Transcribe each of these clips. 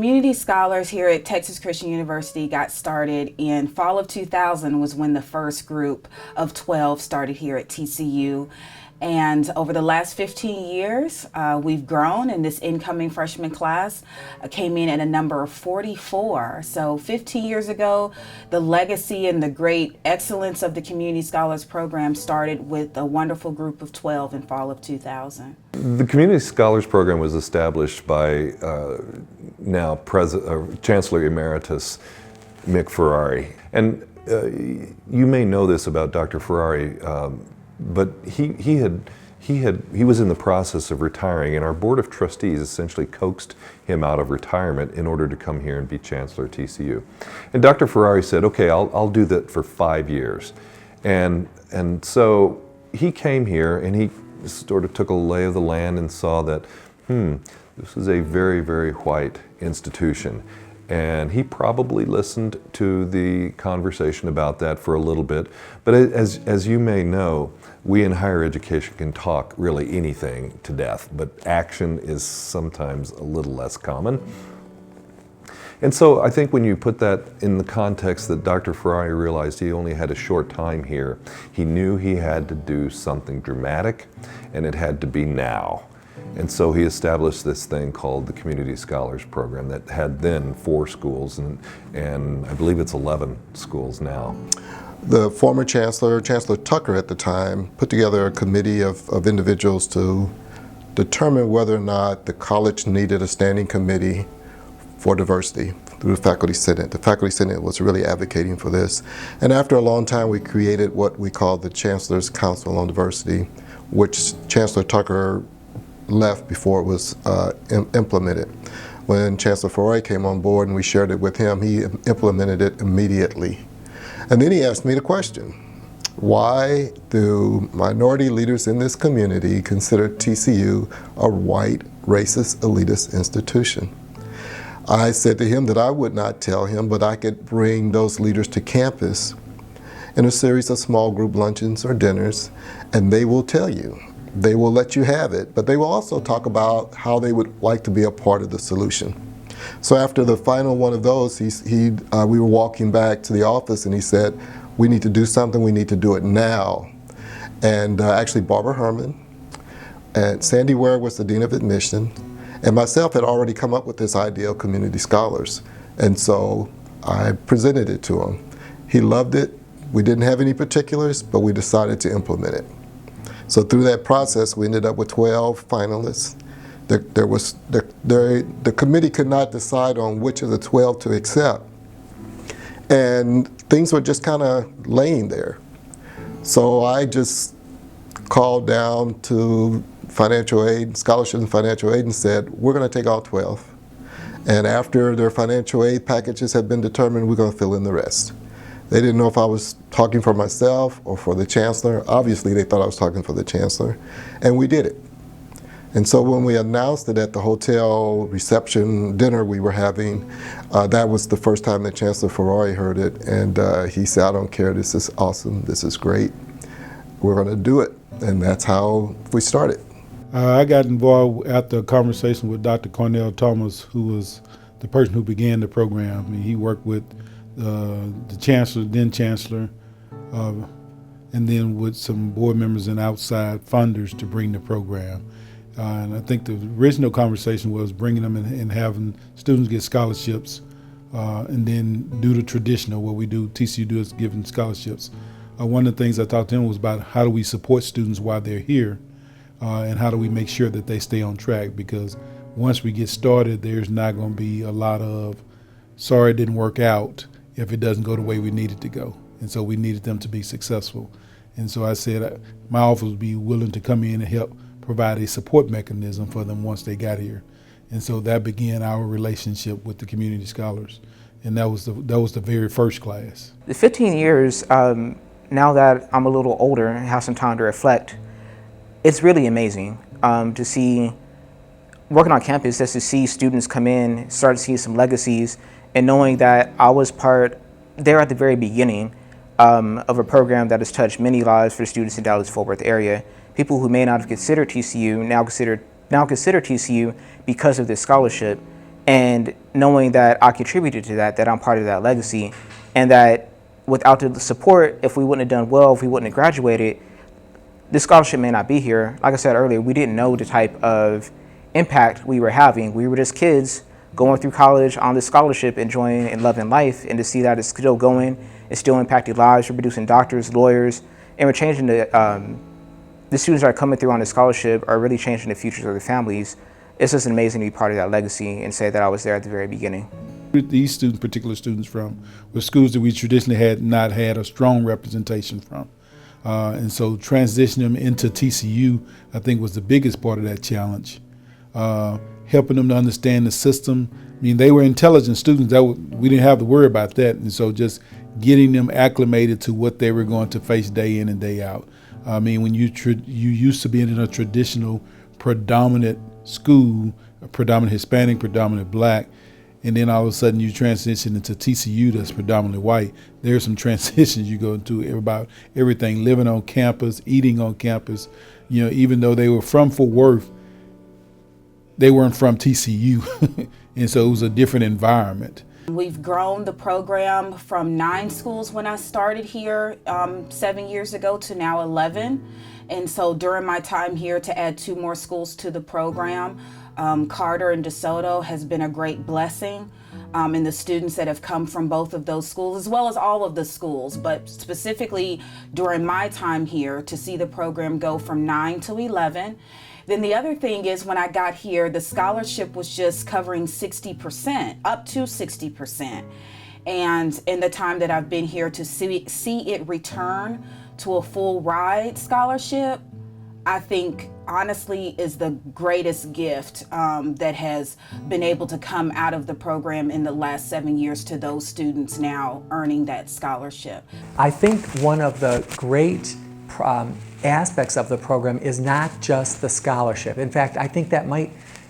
Community Scholars here at Texas Christian University got started in fall of 2000 was when the first group of 12 started here at TCU. And over the last 15 years, we've grown, and this incoming freshman class came in at a number of 44. So 15 years ago, the legacy and the great excellence of the Community Scholars Program started with a wonderful group of 12 in fall of 2000. The Community Scholars Program was established by now Chancellor Emeritus Mick Ferrari. And you may know this about Dr. Ferrari, but he was in the process of retiring, and our Board of Trustees essentially coaxed him out of retirement in order to come here and be Chancellor at TCU. And Dr. Ferrari said, "Okay, I'll do that for 5 years." And so he came here and he sort of took a lay of the land and saw that, this is a very, very white institution. And he probably listened to the conversation about that for a little bit. But as you may know, we in higher education can talk really anything to death, but action is sometimes a little less common. And so I think when you put that in the context that Dr. Ferrari realized he only had a short time here, he knew he had to do something dramatic, and it had to be now. And so he established this thing called the Community Scholars Program that had then 4 schools, and I believe it's 11 schools now. The former Chancellor Tucker at the time, put together a committee of individuals to determine whether or not the college needed a standing committee for diversity through the Faculty Senate. The Faculty Senate was really advocating for this. And after a long time, we created what we call the Chancellor's Council on Diversity, which Chancellor Tucker left before it was implemented. When Chancellor Ferrari came on board and we shared it with him, he implemented it immediately. And then he asked me the question, why do minority leaders in this community consider TCU a white, racist, elitist institution? I said to him that I would not tell him, but I could bring those leaders to campus in a series of small group luncheons or dinners, and they will tell you. They will let you have it, but they will also talk about how they would like to be a part of the solution. So after the final one of those, we were walking back to the office and he said, we need to do something, we need to do it now. And actually Barbara Herman and Sandy Ware was the Dean of Admission, and myself had already come up with this idea of community scholars. And so I presented it to him. He loved it. We didn't have any particulars, but we decided to implement it. So through that process, we ended up with 12 finalists. The committee could not decide on which of the 12 to accept. And things were just kind of laying there. So I just called down to financial aid, scholarship and financial aid, and said, we're going to take all 12. And after their financial aid packages have been determined, we're going to fill in the rest. They didn't know if I was talking for myself or for the chancellor. Obviously, they thought I was talking for the chancellor, and we did it. And so when we announced it at the hotel reception dinner we were having, that was the first time that Chancellor Ferrari heard it, and he said, I don't care, this is awesome, this is great, we're going to do it. And that's how we started. I got involved after a conversation with Dr. Cornell Thomas, who was the person who began the program. I mean, he worked with the chancellor, then chancellor, and then with some board members and outside funders to bring the program. And I think the original conversation was bringing them and having students get scholarships, and then do the traditional, what we do, TCU do is giving scholarships. One of the things I talked to him was about how do we support students while they're here, and how do we make sure that they stay on track, because once we get started, there's not going to be a lot of, sorry it didn't work out if it doesn't go the way we need it to go. And so we needed them to be successful. And so I said my office would be willing to come in and help provide a support mechanism for them once they got here. And so that began our relationship with the community scholars. And that was the very first class. The 15 years, now that I'm a little older and have some time to reflect, it's really amazing to see, working on campus, just to see students come in, start to see some legacies, and knowing that I was part there at the very beginning of a program that has touched many lives for students in Dallas-Fort Worth area. People who may not have considered TCU now consider TCU because of this scholarship. And knowing that I contributed to that, that I'm part of that legacy, and that without the support, if we wouldn't have done well, if we wouldn't have graduated, this scholarship may not be here. Like I said earlier, we didn't know the type of impact we were having. We were just kids going through college on this scholarship, enjoying and loving life, and to see that it's still going, it's still impacting lives. We're producing doctors, lawyers, and we're changing the students that are coming through on this scholarship are really changing the futures of their families. It's just amazing to be part of that legacy and say that I was there at the very beginning. These students, particular students from, were schools that we traditionally had not had a strong representation from. And so transitioning them into TCU, I think, was the biggest part of that challenge. Helping them to understand the system. I mean, they were intelligent students. We didn't have to worry about that. And so just getting them acclimated to what they were going to face day in and day out. I mean, when you used to being in a traditional predominant school, predominant Hispanic, predominant Black, and then all of a sudden you transition into TCU that's predominantly white. There's some transitions you go into about everything, living on campus, eating on campus. You know, even though they were from Fort Worth, they weren't from TCU. And so it was a different environment. We've grown the program from 9 schools when I started here 7 years ago to now 11. And so during my time here, to add 2 more schools to the program, Carter and DeSoto has been a great blessing. And the students that have come from both of those schools, as well as all of the schools, but specifically during my time here, to see the program go from 9 to 11. Then the other thing is, when I got here, the scholarship was just covering 60%, up to 60%. And in the time that I've been here, to see it return to a full ride scholarship, I think honestly is the greatest gift that has been able to come out of the program in the last 7 years to those students now earning that scholarship. I think one of the great aspects of the program is not just the scholarship. In fact, I think that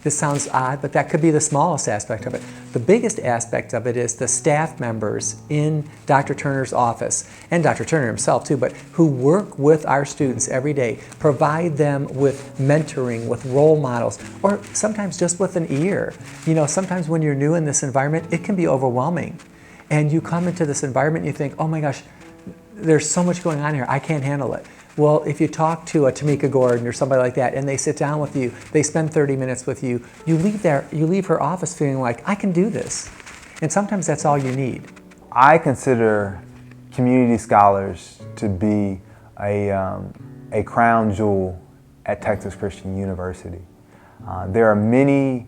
this sounds odd, but that could be the smallest aspect of it. The biggest aspect of it is the staff members in Dr. Turner's office, and Dr. Turner himself too, but who work with our students every day, provide them with mentoring, with role models, or sometimes just with an ear. You know, sometimes when you're new in this environment, it can be overwhelming. And you come into this environment and you think, oh my gosh, there's so much going on here, I can't handle it. Well, if you talk to a Tamika Gordon or somebody like that, and they sit down with you, they spend 30 minutes with you, you leave her office feeling like, I can do this. And sometimes that's all you need. I consider community scholars to be a crown jewel at Texas Christian University. There are many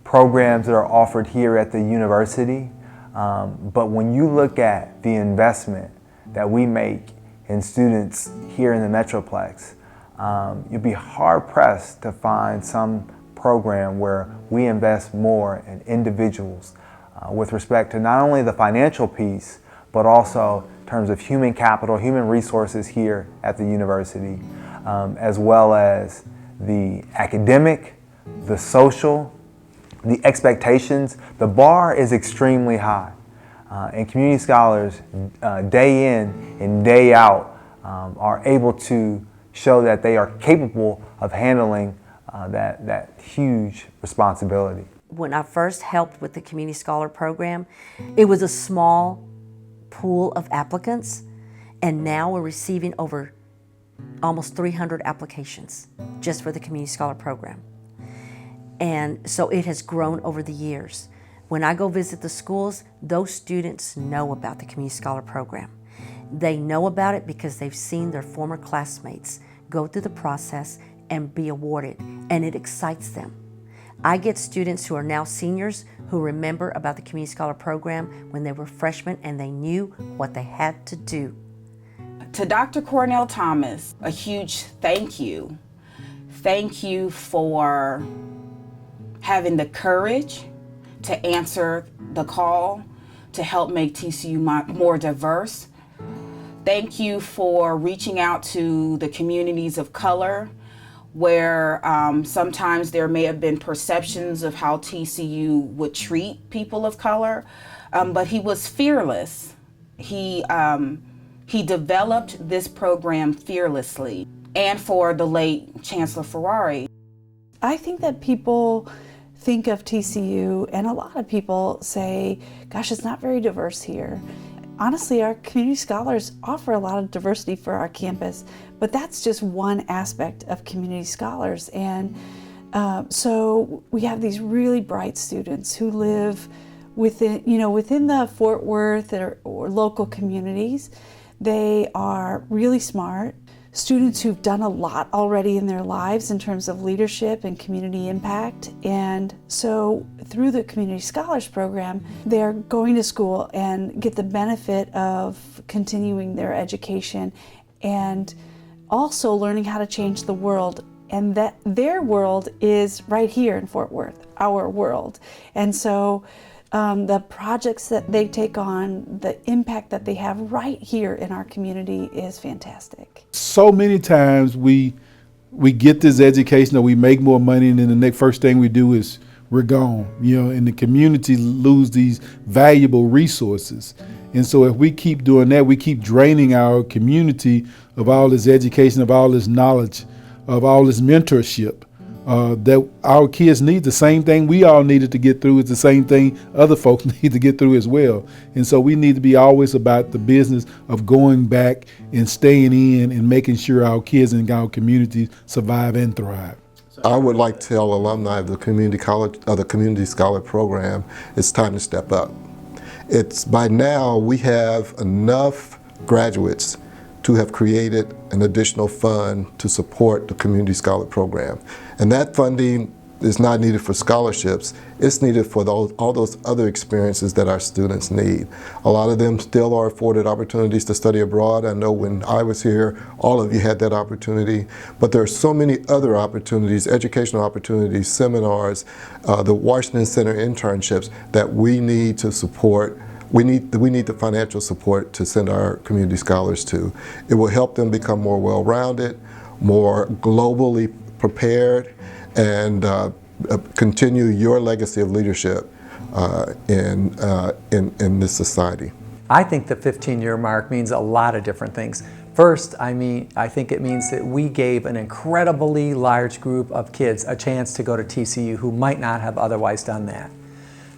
programs that are offered here at the university, but when you look at the investment that we make in students here in the Metroplex, you'll be hard-pressed to find some program where we invest more in individuals with respect to not only the financial piece, but also in terms of human capital, human resources here at the university, as well as the academic, the social, the expectations. The bar is extremely high. And community scholars, day in and day out, are able to show that they are capable of handling that huge responsibility. When I first helped with the Community Scholar Program, it was a small pool of applicants, and now we're receiving over almost 300 applications just for the Community Scholar Program. And so it has grown over the years. When I go visit the schools, those students know about the Community Scholar Program. They know about it because they've seen their former classmates go through the process and be awarded, and it excites them. I get students who are now seniors who remember about the Community Scholar Program when they were freshmen and they knew what they had to do. To Dr. Cornell Thomas, a huge thank you. Thank you for having the courage to answer the call to help make TCU more diverse. Thank you for reaching out to the communities of color where sometimes there may have been perceptions of how TCU would treat people of color, but he was fearless. He developed this program fearlessly. And for the late Chancellor Ferrari. I think that people think of TCU, and a lot of people say, gosh, it's not very diverse here. Honestly, our community scholars offer a lot of diversity for our campus, but that's just one aspect of community scholars. And so we have these really bright students who live within the Fort Worth or local communities. They are really smart. Students who've done a lot already in their lives in terms of leadership and community impact. And so through the Community Scholars Program, they're going to school and get the benefit of continuing their education and also learning how to change the world. And that their world is right here in Fort Worth, our world. And so the projects that they take on, the impact that they have right here in our community is fantastic. So many times we get this education or we make more money, and then the next first thing we do is we're gone, and the community lose these valuable resources. And so if we keep doing that, we keep draining our community of all this education, of all this knowledge, of all this mentorship. That our kids need. The same thing we all needed to get through is the same thing other folks need to get through as well. And so we need to be always about the business of going back and staying in and making sure our kids and our communities survive and thrive. I would like to tell alumni of the community college, of the Community Scholar Program, it's time to step up. It's by now we have enough graduates to have created an additional fund to support the Community Scholar Program. And that funding is not needed for scholarships, it's needed for all those other experiences that our students need. A lot of them still are afforded opportunities to study abroad. I know when I was here, all of you had that opportunity, but there are so many other opportunities, educational opportunities, seminars, the Washington Center internships that we need to support. We need the financial support to send our community scholars to. It will help them become more well-rounded, more globally prepared, and continue your legacy of leadership in this society. I think the 15-year mark means a lot of different things. First, I think it means that we gave an incredibly large group of kids a chance to go to TCU who might not have otherwise done that.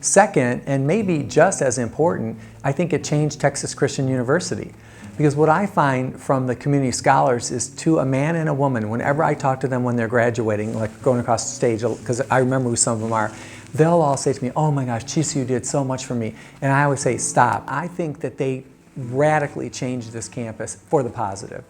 Second, and maybe just as important, I think it changed Texas Christian University. Because what I find from the community scholars is, to a man and a woman, whenever I talk to them when they're graduating, like going across the stage, because I remember who some of them are, they'll all say to me, oh my gosh, TCU did so much for me. And I always say, stop. I think that they radically changed this campus for the positive.